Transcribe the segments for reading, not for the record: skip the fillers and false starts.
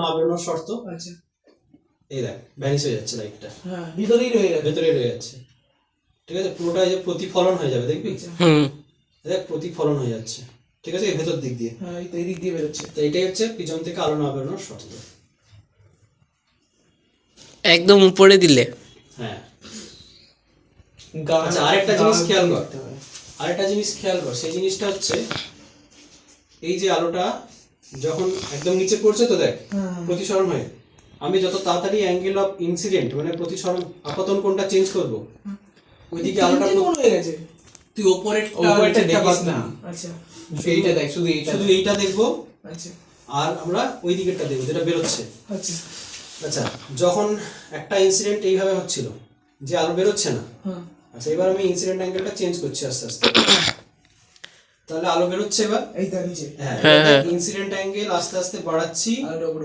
না বেরোনোর শর্ত। আচ্ছা, এই দেখ ভ্যানিশ হয়ে যাচ্ছে লাইটটা, হ্যাঁ ভিতরেই রয়ে গেছে, ভেতরেই রয়ে যাচ্ছে। ঠিক আছে, পুরোটা এই যে প্রতিফলন হয়ে যাবে, দেখবি দেখ প্রতিফলন হয়ে যাচ্ছে। ঠিক আছে, এই ভেতর দিক দিয়ে, হ্যাঁ এই দিক দিয়ে বেরোচ্ছে। তো এইটাই হচ্ছে পিছন থেকে আলো না বেরোনোর শর্ত। একদম উপরে দিলে। হ্যাঁ। আচ্ছা, আরেকটা জিনিস খেয়াল কর, আরেকটা জিনিস খেয়াল কর, সেই জিনিসটা হচ্ছে এই যে আলোটা যখন একদম নিচে পড়ছে তো দেখ প্রতিসরণ হয়, আমি যত তাড়াতাড়ি অ্যাঙ্গেল অফ ইনসিডেন্ট মানে প্রতিসরণ আপতন কোণটা চেঞ্জ করব, ওইদিকে আলোটা হয়ে গেছে। তুই ওপরেরটা দেখিস না। আচ্ছা, এইটা দেখ, শুধু এইটা দেখবো। আচ্ছা, আর আমরা ওই দিকেরটা দেখবো যেটা বেরোচ্ছে। আচ্ছা, আচ্ছা, যখন একটা ইনসিডেন্ট এইভাবে হচ্ছিল যে আলো বেরোচ্ছে না, আচ্ছা এবার আমি ইনসিডেন্ট অ্যাঙ্গেলটা চেঞ্জ করছি আস্তে আস্তে, তাহলে আলো বেরোচ্ছে এবার এইটা নিচে। হ্যাঁ, ইনসিডেন্ট অ্যাঙ্গেল আস্তে আস্তে বাড়াচ্ছি,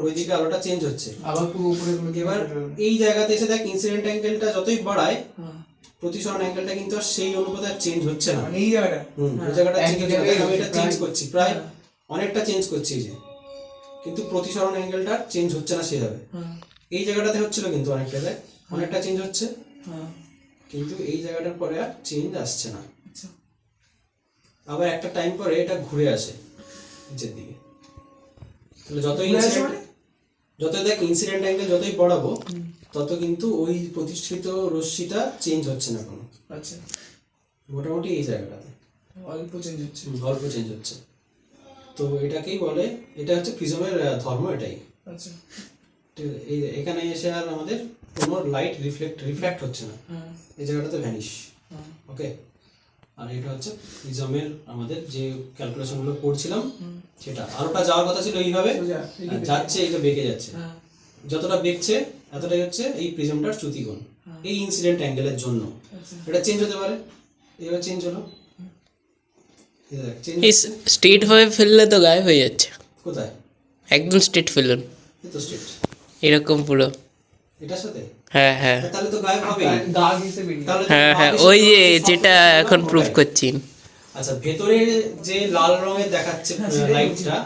ওইদিকে আলোটা চেঞ্জ হচ্ছে আবার পুরো উপরে। এবার এই জায়গাতে এসে দেখ ইনসিডেন্ট অ্যাঙ্গেলটা যতই বাড়ায় প্রতিসরণ অ্যাঙ্গেলটা কিন্তু আর সেই অনুপাতে আর চেঞ্জ হচ্ছে না। এই জায়গাটা ওই জায়গাটা চেঞ্জ হচ্ছে না, আমি এটা চেঞ্জ করছি, প্রায় অনেকটা চেঞ্জ করছি এই যে, কিন্তু প্রতিসরণ অ্যাঙ্গেলটা চেঞ্জ হচ্ছে না সেভাবে। এই জায়গাটাতে হচ্ছিল কিন্তু অনেকটা, দেখ অনেকটা চেঞ্জ হচ্ছে, কিন্তু এই জায়গাটার পরে আর চেঞ্জ আসছে না। আবার একটা টাইম পরে এটা ঘুরে আসে নিচের দিকে। তাহলে যতই দেখ ইনসিডেন্ট অ্যাঙ্গেল যতই বাড়াবো তত কিন্তু ওই প্রতিষ্ঠিত রশ্মিটা চেঞ্জ হচ্ছে না কোনো। আচ্ছা, মোটামুটি এই জায়গাটাতে অল্প চেঞ্জ হচ্ছে, অল্প চেঞ্জ হচ্ছে। তো এটাকেই বলে, এটা হচ্ছে প্রিজমের ধর্ম এটাই। আচ্ছা, ঠিক আছে, এই এখানে এসে আর আমাদের কোনো লাইট রিফ্লেক্ট হচ্ছে না, এই জায়গাটাতে ভ্যানিশ। ওকে, আর এটা হচ্ছে প্রিজমের আমাদের যে ক্যালকুলেশনগুলো করছিলাম সেটা, আলোটা যাওয়ার কথা ছিল এইভাবে, যাচ্ছে এটা বেঁকে যাচ্ছে, যতটা বেঁকছে এতটাই হচ্ছে এই প্রিজমটার চ্যুতিকোণ এই ইনসিডেন্ট অ্যাঙ্গেলের জন্য। এটা চেঞ্জ হতে পারে, এবার চেঞ্জ হলো, স্ট্রেট ভাবে ফেললে তো গায়েব হয়ে যাচ্ছে। কোথায়? একদম স্ট্রেট ফেলুন, এই তো স্ট্রেট এরকম পুরো। এটার সাথে হ্যাঁ হ্যাঁ তাহলে তো গায়েব হবে, দাগ হিসেবে। হ্যাঁ হ্যাঁ, ওই যে যেটা এখন প্রুফ করছি। আচ্ছা, ভেতরে যে লাল রঙের দেখাচ্ছে লাইটটা,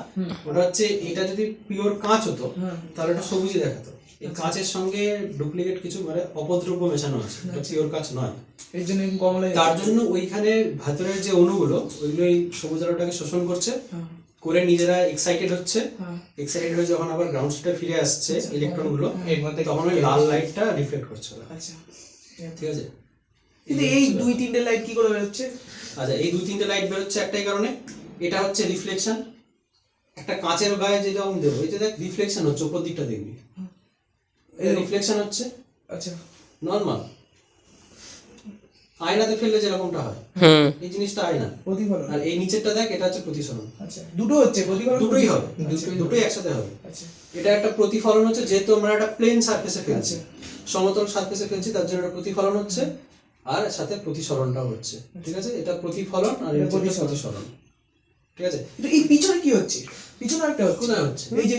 ওটা হচ্ছে, এটা যদি পিওর কাঁচ হতো তাহলে এটা সবুজই দেখাতো। এই কাঁচের সঙ্গে ডুপ্লিকেট কিছু মানে অপদ্রব্য মেশানো আছে, এটা পিওর কাঁচ নয়, এর জন্য কমলা। তার জন্য ওইখানে ভেতরের যে অণুগুলো ওইগুলো এই সবুজ আলোটাকে শোষণ করছে, করে নিজেরা এক্সাইটেড হচ্ছে, এক্সাইটেড হয়ে যখন আবার গ্রাউন্ড স্টেটে ফিরে আসছে ইলেকট্রনগুলো, তখন ওই লাল লাইটটা রিফ্লেক্ট করছে। আচ্ছা, ঠিক আছে, কিন্তু এই দুই তিনটে লাইট কি করে বেরোচ্ছে? আচ্ছা, এই দুই তিনটে লাইট বেরোচ্ছে একটাই কারণে, এটা হচ্ছে রিফ্লেকশন। একটা কাঁচের গায়ে যেরকম দেবো, এই যে দেখ রিফ্লেকশন হচ্ছে, উপর দিকটা দেখবি এই রিফ্লেকশন হচ্ছে। আচ্ছা, নরমাল আয়নাতে ফেললে যেরকমটা হয় এই জিনিসটা আয়না, প্রতিফলন। আর এই নিচেরটা দেখ, এটা হচ্ছে প্রতিসরণ। আচ্ছা, দুটো হচ্ছে প্রতিফলন, দুটোই হবে, দুটোই একসাথে হবে। আচ্ছা, এটা একটা প্রতিফলন হচ্ছে, যেহেতু আমরা একটা প্লেন সারফেসে ফেলছি, সমতল সারফেসে ফেলছি, তার জন্য একটা প্রতিফলন হচ্ছে, আর সাথে প্রতিসরণটাও হচ্ছে। ঠিক আছে, এটা প্রতিফলন আর এটা প্রতিসরণ। ঠিক আছে, কিন্তু এই পিছনে কি হচ্ছে? পিছনে একটা হচ্ছে, কোথায় হচ্ছে? এই যে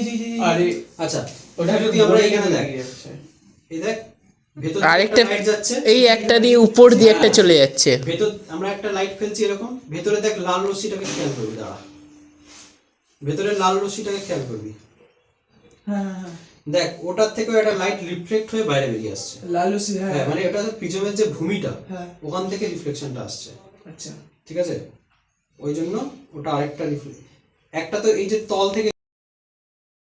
আরে আচ্ছা, ওটা যদি আমরা এখানে দেখ, এই দেখ ভেতর আরেকটা লাইট যাচ্ছে, এই একটা দিয়ে উপর দিয়ে একটা চলে যাচ্ছে। ভেতর আমরা একটা লাইট ফেলছি এরকম, ভেতরে দেখ লাল রশ্মিটাকে খেয়াল করবি, দাঁড়া, ভেতরে লাল রশ্মিটাকে খেয়াল করবি। হ্যাঁ, দেখ ওটার থেকেও একটা লাইট রিফ্লেক্ট হয়ে বাইরে বেরিয়ে আসছে, লাল রশ্মি। হ্যাঁ, মানে এটা প্রিজমের যে ভূমিটা ওখান থেকে রিফ্লেকশনটা আসছে। আচ্ছা, ঠিক আছে, ওই জন্য ওটা আরেকটা একটা তো এই যে তল থেকে